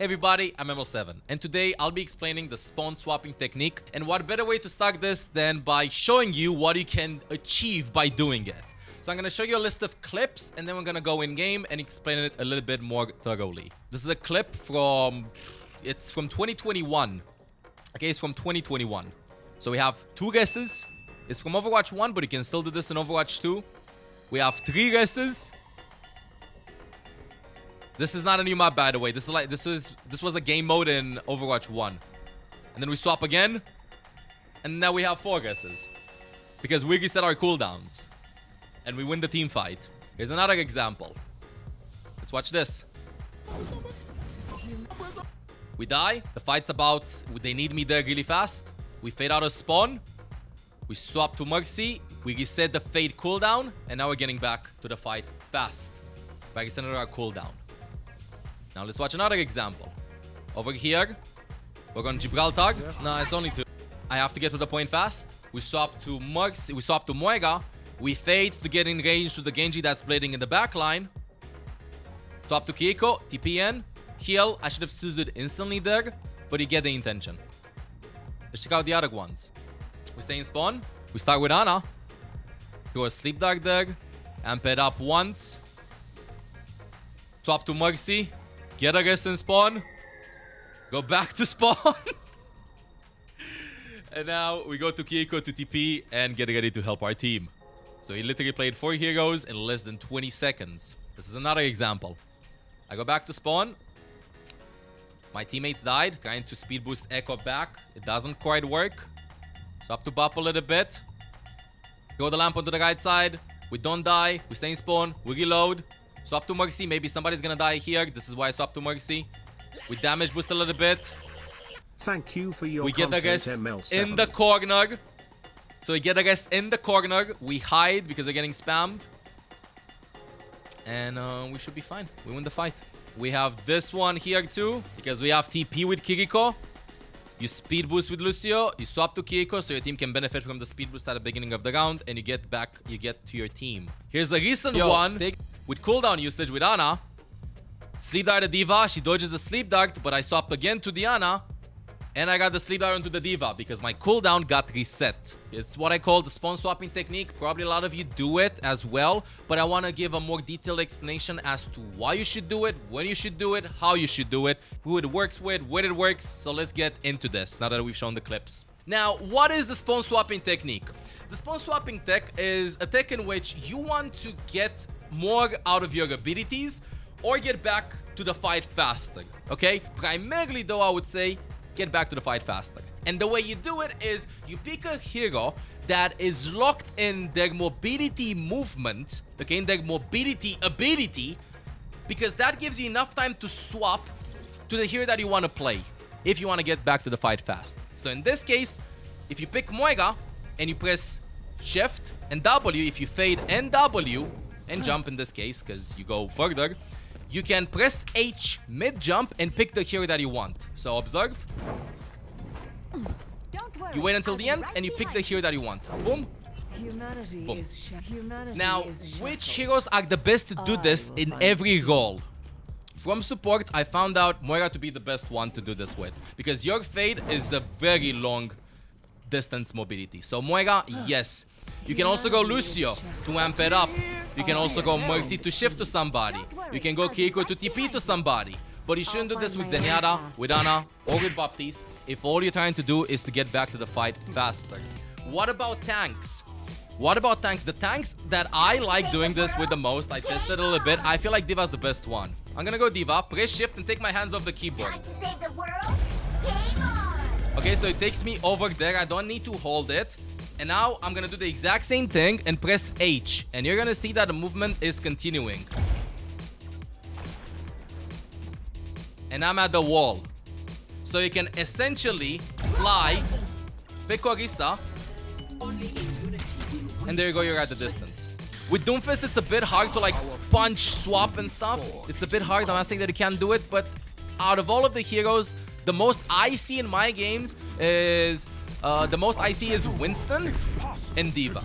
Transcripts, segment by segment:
Hey everybody, I'm ML7, and today I'll be explaining the spawn swapping technique, and what better way to start this than by showing you what you can achieve by doing it. So I'm going to show you a list of clips, and then we're going to go in game and explain it a little bit more thoroughly. This is a clip from 2021. Okay, it's from 2021. So we have 2 guesses. It's from Overwatch 1, but you can still do this in Overwatch 2. We have 3 guesses. This is not a new map, by the way. This was a game mode in Overwatch 1. And then we swap again. And now we have 4 guesses. Because we reset our cooldowns. And we win the team fight. Here's another example. Let's watch this. We die. The fight's about... They need me there really fast. We fade out of spawn. We swap to Mercy. We reset the fade cooldown. And now we're getting back to the fight fast. By resetting our cooldown. Now let's watch another example. Over here, we're on Gibraltar. No, it's only 2. I have to get to the point fast. We swap to Mercy. We swap to Moira. We fade to get in range to the Genji that's blading in the back line. Swap to Kiriko. TPN. Heal. I should have stood instantly there, but you get the intention. Let's check out the other ones. We stay in spawn. We start with Ana. Throw a sleep dart there. Amp it up once. Swap to Mercy. Get a guess in spawn. Go back to spawn. And now we go to Kiriko to TP and get ready to help our team. So he literally played 4 heroes in less than 20 seconds. This is another example. I go back to spawn. My teammates died. Trying to speed boost Echo back. It doesn't quite work. Swap to Bop a little bit. Throw the lamp onto the right side. We don't die. We stay in spawn. We reload. Swap to Mercy. Maybe somebody's gonna die here. This is why I swap to Mercy. We damage boost a little bit. Thank you for your We get the guess ML7. in the corner. So we get the guess in the corner. We hide because we're getting spammed. And we should be fine. We win the fight. We have this one here too. Because we have TP with Kiriko. You speed boost with Lucio. You swap to Kiriko so your team can benefit from the speed boost at the beginning of the round. And you get back, you get to your team. Here's a recent one. With cooldown usage with Ana. Sleep dart the D.Va. She dodges the sleep dart, but I swap again to Diana. And I got the sleep dart onto the D.Va because my cooldown got reset. It's what I call the spawn swapping technique. Probably a lot of you do it as well. But I want to give a more detailed explanation as to why you should do it, when you should do it, how you should do it, who it works with, when it works. So let's get into this now that we've shown the clips. Now, what is the spawn swapping technique? The spawn swapping tech is a tech in which you want to get more out of your abilities or get back to the fight faster, okay? Primarily though, I would say get back to the fight faster. And the way you do it is you pick a hero that is locked in their mobility movement, okay, in their mobility ability, because that gives you enough time to swap to the hero that you want to play if you want to get back to the fight fast. So in this case, if you pick Moira and you press Shift and W, if you fade and W, and jump in this case, because you go further, you can press H mid-jump and pick the hero that you want. So observe. You wait until the end and you pick the hero that you want. Boom. Boom. Now, which heroes are the best to do this in every role? From support, I found out Moira to be the best one to do this with. Because your fade is a very long distance mobility. So Moira, yes. You can also go Lucio to amp it up. You can also go Mercy to shift to somebody. You can go Kiriko to TP to somebody. But you shouldn't do this with Zenyatta, with Ana, or with Baptiste if all you're trying to do is to get back to the fight faster. What about tanks? What about tanks? The tanks that I like doing this with the most, I tested a little bit. I feel like D.Va's the best one. I'm gonna go D.Va, press shift and take my hands off the keyboard. Okay, so it takes me over there. I don't need to hold it. And now I'm gonna do the exact same thing and press H. And you're gonna see that the movement is continuing. And I'm at the wall. So you can essentially fly, pick Orisa, and there you go, you're at the distance. With Doomfist, it's a bit hard to like punch, swap and stuff. It's a bit hard. I'm not saying that you can't do it, but out of all of the heroes, the most I see in my games is Winston and D.Va.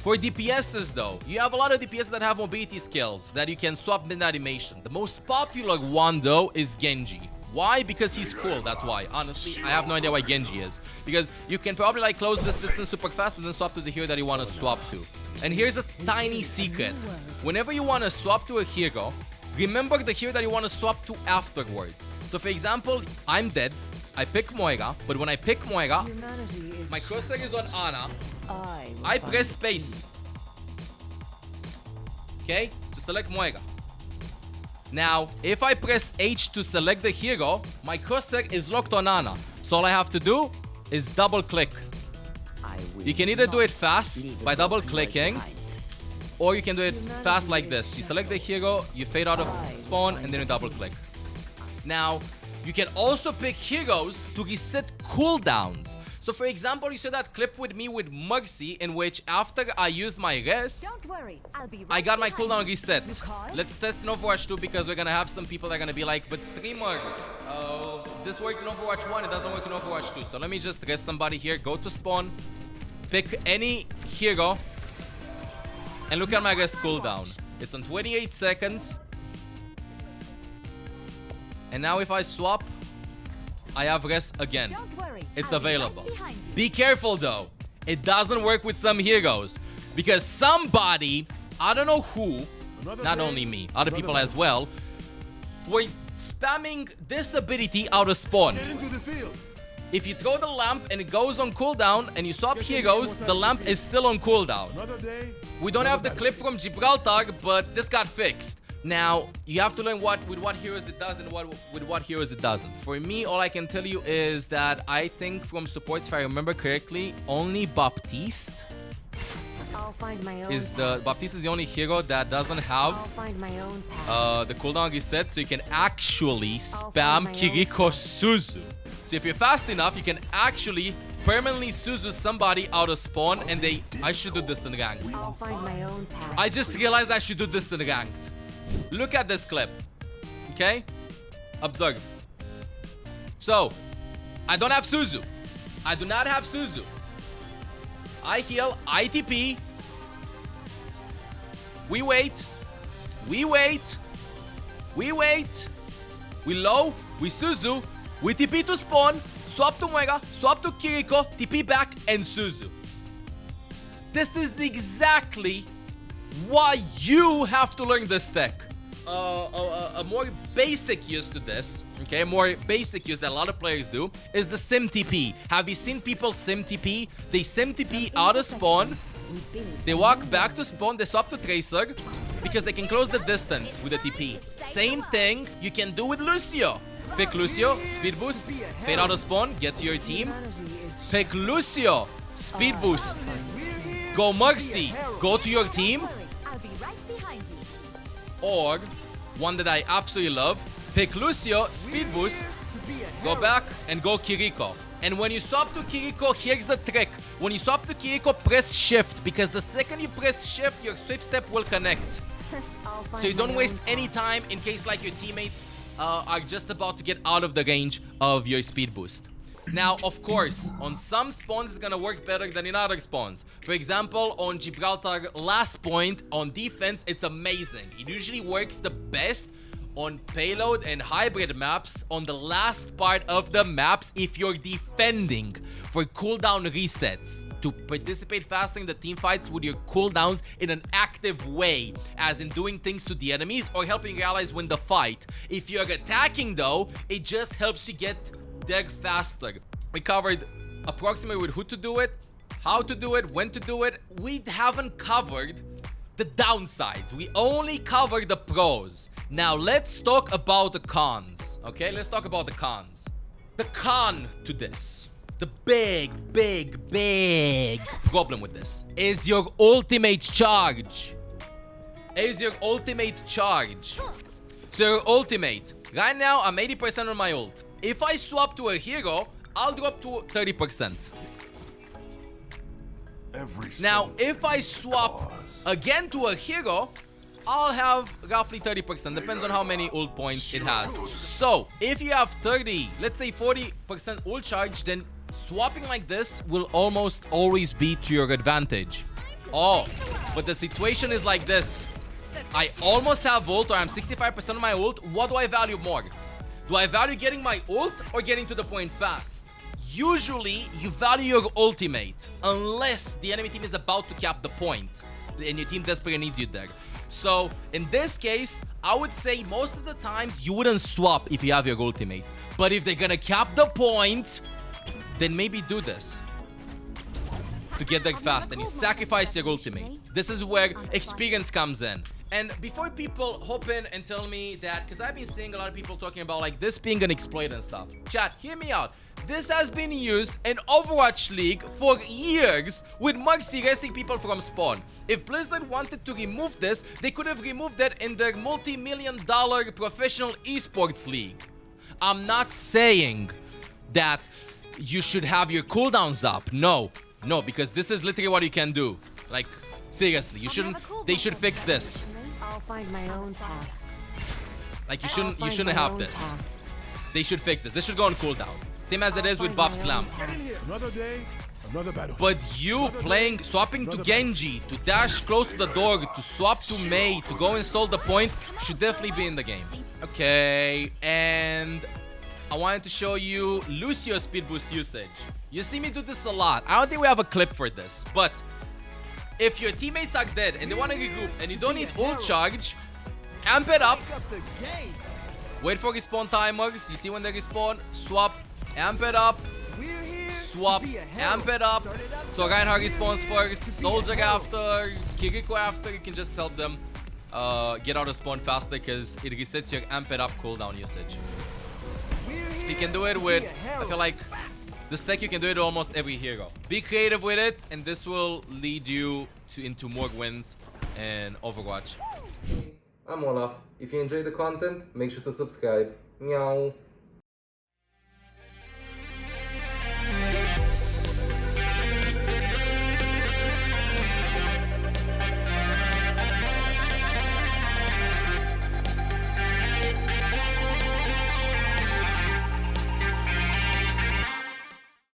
For DPSs though, you have a lot of DPSs that have mobility skills that you can swap mid animation. The most popular one though is Genji. Why? Because he's cool, that's why. Honestly, I have no idea why Genji is. Because you can probably like close this distance super fast and then swap to the hero that you want to swap to. And here's a tiny secret. Whenever you want to swap to a hero, remember the hero that you want to swap to afterwards. So for example, I'm dead. I pick Moira, but when I pick Moira, my crosshair is on Ana. I press space. Okay? To select Moira. Now, if I press H to select the hero, my crosshair is locked on Ana. So all I have to do is double click. You can either do it fast by double clicking, or you can do it fast like this. You select the hero, you fade out of spawn, and then you double click. Now, you can also pick heroes to reset cooldowns. So for example, you saw that clip with me with Mercy, in which after I used my res, I got my cooldown reset. Let's test in Overwatch 2 because we're gonna have some people that are gonna be like, but streamer, this worked in Overwatch 1, it doesn't work in Overwatch 2. So let me just res somebody here, go to spawn, pick any hero, and look at my res cooldown. It's on 28 seconds. And now if I swap, I have res again. It's available. Be careful though. It doesn't work with some heroes. Because somebody, I don't know who, not only me, other people as well, were spamming this ability out of spawn. If you throw the lamp and it goes on cooldown and you swap heroes, the lamp is still on cooldown. We don't have the clip from Gibraltar, but this got fixed. Now, you have to learn with what heroes it does and with what heroes it doesn't. For me, all I can tell you is that I think from supports, if I remember correctly, only Baptiste is the only hero that doesn't have the cooldown reset, so you can actually spam Kiriko Suzu. So if you're fast enough, you can actually permanently Suzu somebody out of spawn, and I should do this in ranked. I just realized I should do this in ranked. Look at this clip, okay? Observe. So, I don't have Suzu. I do not have Suzu. I heal, I TP. We wait. We wait. We wait. We low. We Suzu. We TP to spawn. Swap to Moira. Swap to Kiriko. TP back and Suzu. This is exactly why you have to learn this tech. A more basic use to this, okay, more basic use that a lot of players do, is the sim TP. Have you seen people sim TP? They sim TP out of spawn, they walk back to spawn, they swap to Tracer, because they can close the distance with a TP. Same thing you can do with Lucio. Pick Lucio, speed boost, fade out of spawn, get to your team. Pick Lucio, speed boost. Go Mercy, go to your team. Or, one that I absolutely love, pick Lucio, speed boost, go back and go Kiriko. And when you swap to Kiriko, here's the trick. When you swap to Kiriko, press shift, because the second you press shift, your swift step will connect. So you don't waste any time in case like your teammates are just about to get out of the range of your speed boost. Now, of course, on some spawns it's gonna work better than in other spawns. For example, on Gibraltar last point, on defense, it's amazing. It usually works the best on payload and hybrid maps on the last part of the maps if you're defending for cooldown resets. To participate faster in the team fights with your cooldowns in an active way, as in doing things to the enemies or helping your allies win the fight. If you're attacking though, it just helps you get dead faster. We covered approximately with who to do it, how to do it, when to do it. We haven't covered the downsides. We only covered the pros. Now let's talk about the cons. Okay, let's talk about the cons. The con to this, the big problem with this is your ultimate charge. So your ultimate, right now I'm 80% on my ult. If I swap to a hero, I'll drop to 30%. Now, if I swap again to a hero, I'll have roughly 30%. Depends on how many ult points it has. So, if you have 30, let's say 40% ult charge, then swapping like this will almost always be to your advantage. Oh, but the situation is like this. I almost have ult, or I'm 65% of my ult. What do I value more? Do I value getting my ult or getting to the point fast? Usually, you value your ultimate, unless the enemy team is about to cap the point, and your team desperately needs you there. So, in this case, I would say most of the times you wouldn't swap if you have your ultimate. But if they're gonna cap the point, then maybe do this to get there fast, and you sacrifice your ultimate. This is where experience comes in. And before people hop in and tell me that, because I've been seeing a lot of people talking about like this being an exploit and stuff. Chat, hear me out. This has been used in Overwatch League for years with Mercy erasing people from spawn. If Blizzard wanted to remove this, they could have removed it in their multi-million-dollar professional esports league. I'm not saying that you should have your cooldowns up. No, because this is literally what you can do. Like, seriously, you shouldn't. They should fix this. I'll find my own path. Like, you shouldn't have this. They should fix it. This should go on cooldown. Same as it is with Buff Slam. Another day, another battle. But you swapping to Genji, to dash close to the door, to swap to Mei, to go install the point, should definitely be in the game. Okay, and I wanted to show you Lucio's speed boost usage. You see me do this a lot. I don't think we have a clip for this, but if your teammates are dead and they want to regroup and you don't need ult charge, amp it up. Wait for respawn timers. You see when they respawn, swap, amp it up, swap, amp it up. So Reinhardt respawns first, Soldier after, Kiriko after. You can just help them get out of spawn faster because it resets your amp it up cooldown usage. You can do it with, I feel like, this deck you can do it with almost every hero. Be creative with it, and this will lead you into more wins in Overwatch. I'm Olaf. If you enjoyed the content, make sure to subscribe. Meow.